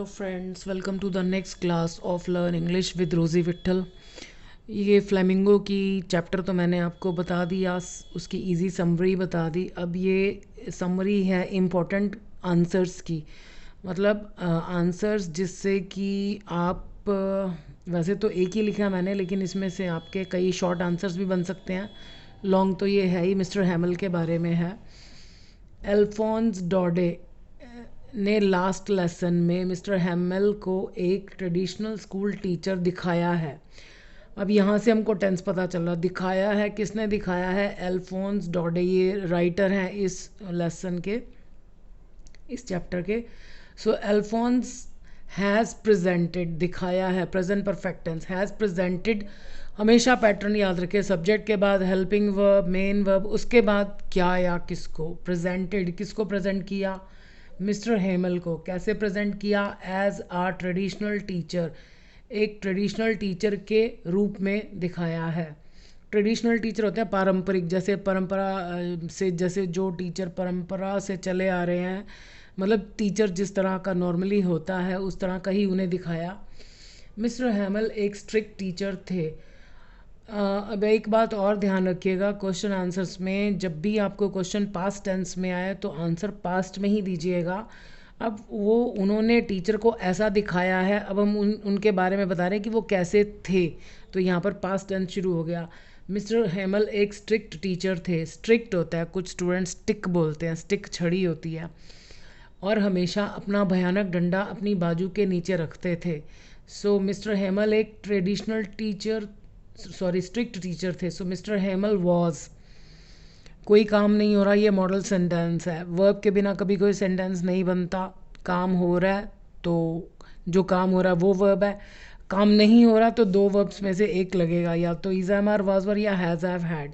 Hello friends, welcome to the next class of learn English with Rosie Vitthal. ये flamingo की chapter तो मैंने आपको बता दिया, उसकी इजी समरी बता दी। अब ये समरी है इम्पोर्टेंट आंसर्स की, मतलब आंसर्स जिससे कि आप वैसे तो एक ही लिखा मैंने, लेकिन इसमें से आपके कई शॉर्ट आंसर्स भी बन सकते हैं। लॉन्ग तो ये है ही, मिस्टर हैमल के बारे में है। अल्फोंस डॉडे ने लास्ट लेसन में मिस्टर हैमल को एक ट्रेडिशनल स्कूल टीचर दिखाया है। अब यहाँ से हमको टेंस पता चल रहा, दिखाया है किसने दिखाया है? अल्फोंस डॉडे, ये राइटर हैं इस लेसन के, इस चैप्टर के। सो अल्फोंस हैज़ प्रेजेंटेड, दिखाया है, present perfect tense, has presented. हमेशा पैटर्न याद रखें, सब्जेक्ट के बाद हेल्पिंग वर्ब, मेन वर्ब, उसके बाद क्या या किसको। प्रेजेंटेड, किसको प्रेजेंट किया? मिस्टर हेमल को। कैसे प्रेजेंट किया? एज आ ट्रेडिशनल टीचर, एक ट्रेडिशनल टीचर के रूप में दिखाया है। ट्रेडिशनल टीचर होते हैं पारंपरिक, जैसे परंपरा से, जैसे जो टीचर परंपरा से चले आ रहे हैं, मतलब टीचर जिस तरह का नॉर्मली होता है उस तरह का ही उन्हें दिखाया। मिस्टर हैमल एक स्ट्रिक्ट टीचर थे। अब एक बात और ध्यान रखिएगा, क्वेश्चन आंसर्स में जब भी आपको क्वेश्चन पास्ट टेंस में आए तो आंसर पास्ट में ही दीजिएगा। अब वो उन्होंने टीचर को ऐसा दिखाया है, अब हम उनके बारे में बता रहे हैं कि वो कैसे थे, तो यहाँ पर पास्ट टेंस शुरू हो गया। मिस्टर हेमल एक स्ट्रिक्ट टीचर थे। स्ट्रिक्ट होता है, कुछ स्टूडेंट्स स्टिक बोलते हैं, स्टिक छड़ी होती है। और हमेशा अपना भयानक डंडा अपनी बाजू के नीचे रखते थे। सो मिस्टर हेमल एक traditional teacher, sorry strict teacher थे। सो मिस्टर हेमल वॉज, कोई काम नहीं हो रहा, ये मॉडल सेंटेंस है। वर्ब के बिना कभी कोई सेंटेंस नहीं बनता। काम हो रहा है तो जो काम हो रहा है वो वर्ब है, काम नहीं हो रहा तो दो वर्ब्स में से एक लगेगा, या तो is am are was were या has have had.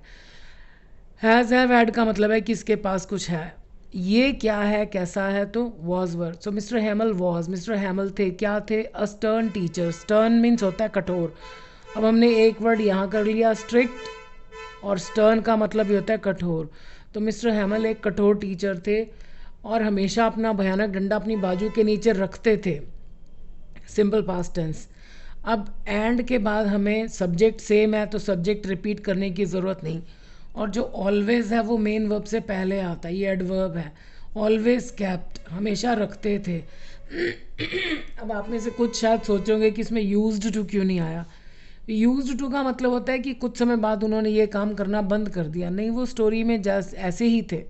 Has have had का मतलब है कि इसके पास कुछ है। ये क्या है, कैसा है? तो was were. So mister हैमल was, mister हैमल थे, क्या थे? अ स्टर्न टीचर। स्टर्न मीन्स होता है कठोर। अब हमने एक वर्ड यहाँ कर लिया स्ट्रिक्ट, और स्टर्न का मतलब ही होता है कठोर। तो मिस्टर हैमल एक कठोर टीचर थे और हमेशा अपना भयानक डंडा अपनी बाजू के नीचे रखते थे। Simple past tense. अब एंड के बाद हमें सब्जेक्ट सेम है तो सब्जेक्ट रिपीट करने की ज़रूरत नहीं, और जो ऑलवेज है वो मेन वर्ब से पहले आता है, ये एडवर्ब है। ऑलवेज कैप्ट, हमेशा रखते थे। अब आप में से कुछ शायद सोचोगे कि इसमें यूज्ड टू क्यों नहीं आया। यूज्ड टू का मतलब होता है कि कुछ समय बाद उन्होंने ये काम करना बंद कर दिया, नहीं, वो स्टोरी में ऐसे ही थे।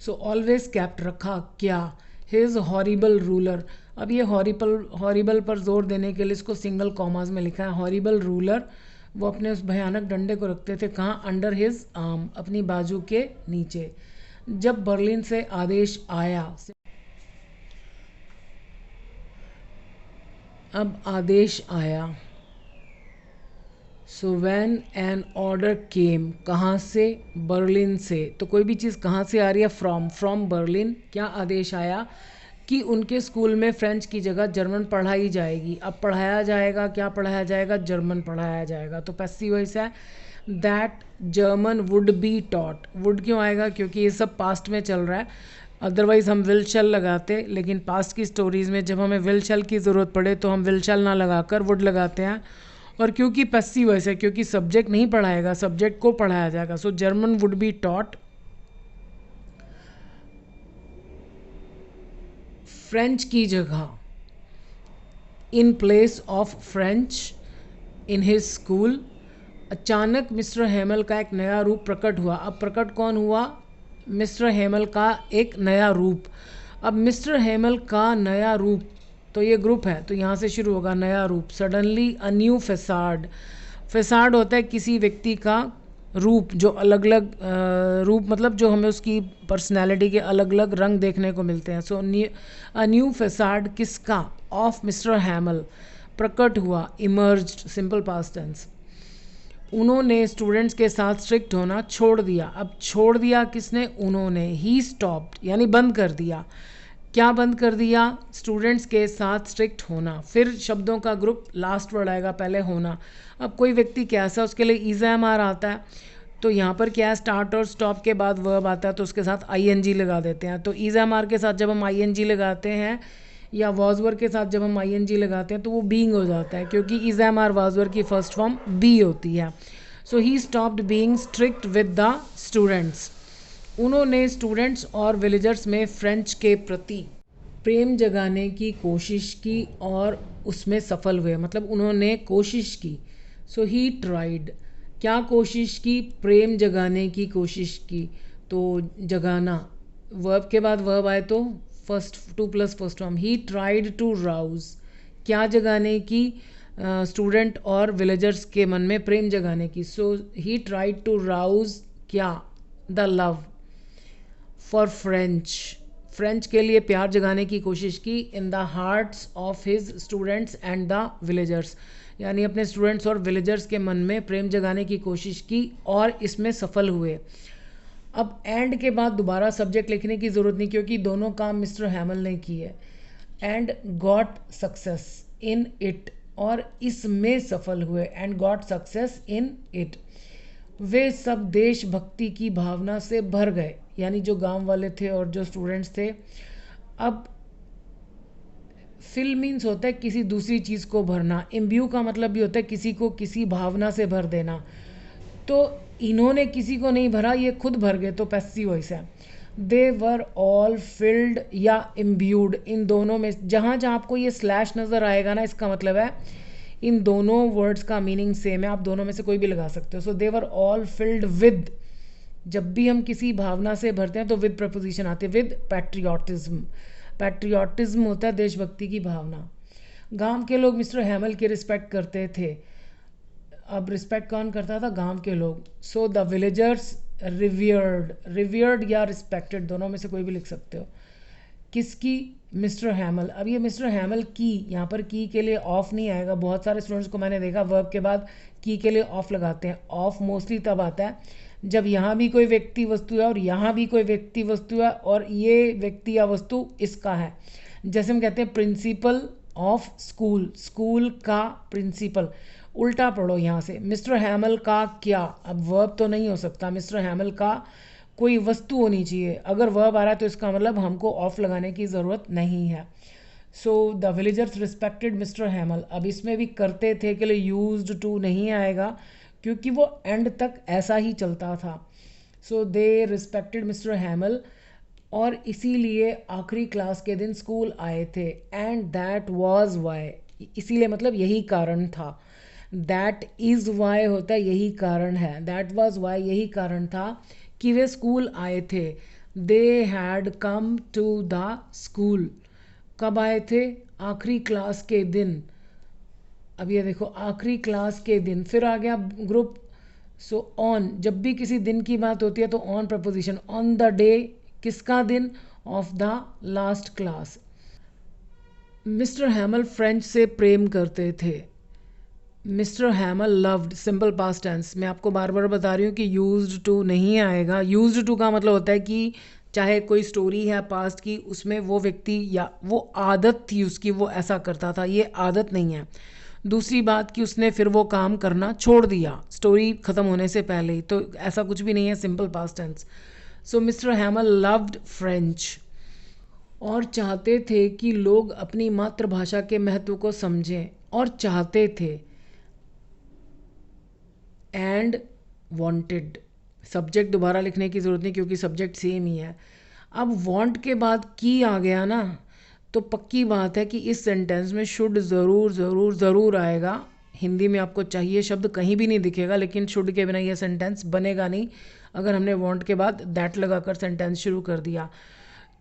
सो ऑलवेज कैप्ट, रखा। क्या? His horrible ruler. अब ये हॉरिबल पर जोर देने के लिए इसको सिंगल कॉमास में लिखा है। हॉरिबल रूलर, वो अपने उस भयानक डंडे को रखते थे कहाँ? अंडर हिज आर्म, अपनी बाजू के नीचे। जब बर्लिन से आदेश आया, अब आदेश आया। सो व्हेन एन ऑर्डर केम, कहाँ से? बर्लिन से। तो कोई भी चीज़ कहाँ से आ रही है? From Berlin. क्या आदेश आया? कि उनके स्कूल में फ्रेंच की जगह जर्मन पढ़ाई जाएगी। अब पढ़ाया जाएगा, क्या पढ़ाया जाएगा? जर्मन पढ़ाया जाएगा। तो पैसिव वॉइस है, that German would be taught. Would क्यों आएगा? क्योंकि ये सब पास्ट में चल रहा है, अदरवाइज़ हम विल शैल लगाते, लेकिन पास्ट की स्टोरीज़ में जब हमें विल शैल की ज़रूरत पड़े तो हम विल शैल ना लगाकर वुड लगाते हैं। और क्योंकि पैसिव वॉइस है, क्योंकि सब्जेक्ट नहीं पढ़ाएगा, सब्जेक्ट को पढ़ाया जाएगा। So German would be taught French की जगह, in place of French in his school. अचानक मिस्टर हेमल का एक नया रूप प्रकट हुआ। अब प्रकट कौन हुआ? मिस्टर हेमल का एक नया रूप। अब मिस्टर हेमल का नया रूप, तो ये ग्रुप है तो यहाँ से शुरू होगा नया रूप। Suddenly a new फेसाड। फेसाड होता है किसी व्यक्ति का रूप, जो अलग अलग रूप, मतलब जो हमें उसकी पर्सनैलिटी के अलग अलग रंग देखने को मिलते हैं। सो अ न्यू फेसाड किसका? ऑफ मिस्टर हैमल, प्रकट हुआ। Emerged, simple past tense. उन्होंने स्टूडेंट्स के साथ स्ट्रिक्ट होना छोड़ दिया। अब छोड़ दिया किसने? उन्होंने। ही स्टॉप्ड, यानी बंद कर दिया। क्या बंद कर दिया? स्टूडेंट्स के साथ स्ट्रिक्ट होना। फिर शब्दों का ग्रुप, लास्ट वर्ड आएगा, पहले होना। अब कोई व्यक्ति कैसा, उसके लिए इज एम आर आता है, तो यहाँ पर क्या है, स्टार्ट और स्टॉप के बाद वर्ब आता है तो उसके साथ आई एन जी लगा देते हैं। तो इज एम आर के साथ जब हम आई एन जी लगाते हैं या वॉज वर्ब के साथ जब हम आईएनजी लगाते हैं तो वो बीइंग हो जाता है, क्योंकि is am are was verb की फर्स्ट फॉर्म बी होती है। So he stopped being strict with the students. उन्होंने स्टूडेंट्स और विलेजर्स में फ्रेंच के प्रति प्रेम जगाने की कोशिश की और उसमें सफल हुए, मतलब उन्होंने कोशिश की। सो ही ट्राइड, क्या कोशिश की? प्रेम जगाने की कोशिश की। तो जगाना, वर्ब के बाद वर्ब आए तो first to plus first form. He tried to rouse, क्या जगाने की? स्टूडेंट और विलेजर्स के मन में प्रेम जगाने की। सो ही ट्राइड टू राउज क्या? The love for French, French के लिए प्यार जगाने की कोशिश की। In the hearts of his students and the villagers, यानी अपने स्टूडेंट्स और विलेजर्स के मन में प्रेम जगाने की कोशिश की और इसमें सफल हुए। अब एंड के बाद दोबारा सब्जेक्ट लिखने की ज़रूरत नहीं, क्योंकि दोनों काम मिस्टर हैमल ने किए। And got success in it, और इसमें सफल हुए। And got success in it. वे सब देशभक्ति की भावना से भर गए, यानी जो गांव वाले थे और जो स्टूडेंट्स थे। अब फिल मीन्स होता है किसी दूसरी चीज़ को भरना, इम्ब्यू का मतलब भी होता है किसी को किसी भावना से भर देना। तो इन्होंने किसी को नहीं भरा, ये खुद भर गए, तो पैसिव वॉइस है। दे वर ऑल फिल्ड या इम्ब्यूड, इन दोनों में जहाँ जहाँ आपको ये स्लैश नज़र आएगा ना, इसका मतलब है इन दोनों वर्ड्स का मीनिंग सेम है, आप दोनों में से कोई भी लगा सकते हो। सो दे वर ऑल फिल्ड विद, जब भी हम किसी भावना से भरते हैं तो विद प्रपोजिशन आती है, विद पैट्रियोटिज्म। पैट्रियोटिज्म होता है देशभक्ति की भावना। गांव के लोग मिस्टर हैमल की रिस्पेक्ट करते थे। अब रिस्पेक्ट कौन करता था? गांव के लोग। So the villagers revered, revered या रिस्पेक्टेड, दोनों में से कोई भी लिख सकते हो। किसकी? मिस्टर हैमल। अब ये मिस्टर हैमल की, यहाँ पर की के लिए ऑफ नहीं आएगा। बहुत सारे स्टूडेंट्स को मैंने देखा वर्ब के बाद की के लिए ऑफ लगाते हैं। ऑफ मोस्टली तब आता है जब यहाँ भी कोई व्यक्ति वस्तु है और यहाँ भी कोई व्यक्ति वस्तु है और ये व्यक्ति या वस्तु इसका है। जैसे हम कहते हैं प्रिंसिपल ऑफ स्कूल, स्कूल का प्रिंसिपल। उल्टा पढ़ो यहाँ से, मिस्टर हैमल का क्या? अब वर्ब तो नहीं हो सकता, मिस्टर हैमल का कोई वस्तु होनी चाहिए। अगर वर्ब आ रहा है तो इसका मतलब हमको ऑफ लगाने की ज़रूरत नहीं है। So the villagers respected mister हैमल। अब इसमें भी करते थे के लिए यूज्ड टू नहीं आएगा, क्योंकि वो एंड तक ऐसा ही चलता था। सो दे रिस्पेक्टेड मिस्टर हैमल, और इसीलिए आखिरी क्लास के दिन स्कूल आए थे। एंड दैट वाज वाई, इसीलिए मतलब यही कारण था। दैट इज़ वाई होता है यही कारण है, दैट वाज वाई यही कारण था कि वे स्कूल आए थे। They had come to the school, कब आए थे? आखिरी क्लास के दिन। अब ये देखो आखिरी क्लास के दिन, फिर आ गया ग्रुप। सो ऑन, जब भी किसी दिन की बात होती है तो on preposition. On the day, किसका दिन? Of the last class. Mister Hamel French से प्रेम करते थे। Mister Hamel loved, simple past tense. मैं आपको बार बार बता रही हूँ कि यूज्ड टू नहीं आएगा। यूज्ड टू का मतलब होता है कि चाहे कोई स्टोरी है पास्ट की, उसमें वो व्यक्ति या वो आदत थी उसकी, वो ऐसा करता था, ये आदत नहीं है। दूसरी बात कि उसने फिर वो काम करना छोड़ दिया स्टोरी ख़त्म होने से पहले ही, तो ऐसा कुछ भी नहीं है, सिंपल पास्ट टेंस। सो मिस्टर हैमल लव्ड फ्रेंच, और चाहते थे कि लोग अपनी मातृभाषा के महत्व को समझें, और चाहते थे। एंड वांटेड, सब्जेक्ट दोबारा लिखने की ज़रूरत नहीं क्योंकि सब्जेक्ट सेम ही है। अब वांट के बाद की आ गया ना, तो पक्की बात है कि इस सेंटेंस में शुड ज़रूर ज़रूर ज़रूर आएगा। हिंदी में आपको चाहिए शब्द कहीं भी नहीं दिखेगा, लेकिन शुड के बिना ये सेंटेंस बनेगा नहीं। अगर हमने वांट के बाद दैट लगाकर सेंटेंस शुरू कर दिया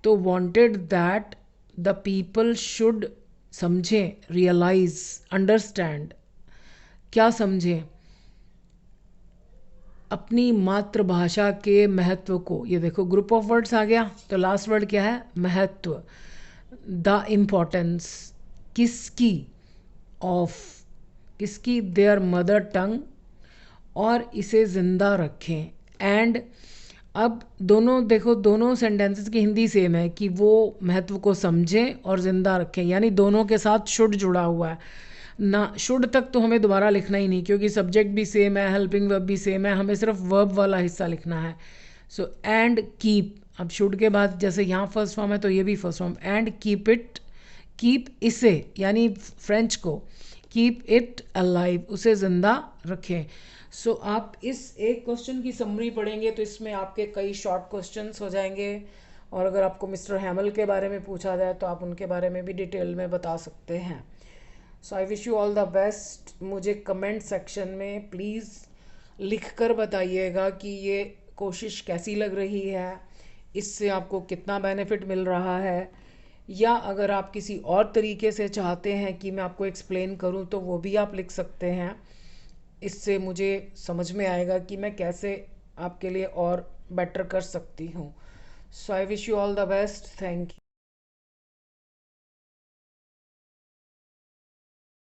तो wanted that the people should, समझें, रियलाइज, अंडरस्टैंड, क्या समझें? अपनी मातृभाषा के महत्व को। ये देखो ग्रुप ऑफ वर्ड्स आ गया, तो लास्ट वर्ड क्या है? महत्व। द इम्पोर्टेंस, किसकी? ऑफ, किसकी? देयर मदर टंग, और इसे ज़िंदा रखें। एंड अब दोनों देखो, दोनों सेंटेंसेस की हिंदी सेम है कि वो महत्व को समझें और ज़िंदा रखें, यानी दोनों के साथ शुड जुड़ा हुआ है ना। शुड तक तो हमें दोबारा लिखना ही नहीं क्योंकि सब्जेक्ट भी सेम है, हेल्पिंग वर्ब भी सेम है, हमें सिर्फ वर्ब वाला हिस्सा लिखना है। सो एंड कीप, अब शुड के बाद जैसे यहाँ फर्स्ट फॉर्म है तो ये भी first form. And keep it, keep इसे यानी फ्रेंच को, कीप इट अलाइव उसे ज़िंदा रखें। सो आप इस एक क्वेश्चन की समरी पढ़ेंगे तो इसमें आपके कई शॉर्ट क्वेश्चंस हो जाएंगे, और अगर आपको मिस्टर हैमल के बारे में पूछा जाए तो आप उनके बारे में भी डिटेल में बता सकते हैं। So I wish you all the best. मुझे कमेंट सेक्शन में प्लीज़ लिख कर बताइएगा कि ये कोशिश कैसी लग रही है, इससे आपको कितना बेनिफिट मिल रहा है, या अगर आप किसी और तरीके से चाहते हैं कि मैं आपको एक्सप्लेन करूं तो वो भी आप लिख सकते हैं। इससे मुझे समझ में आएगा कि मैं कैसे आपके लिए और बेटर कर सकती हूँ। So I wish you all the best. Thank you.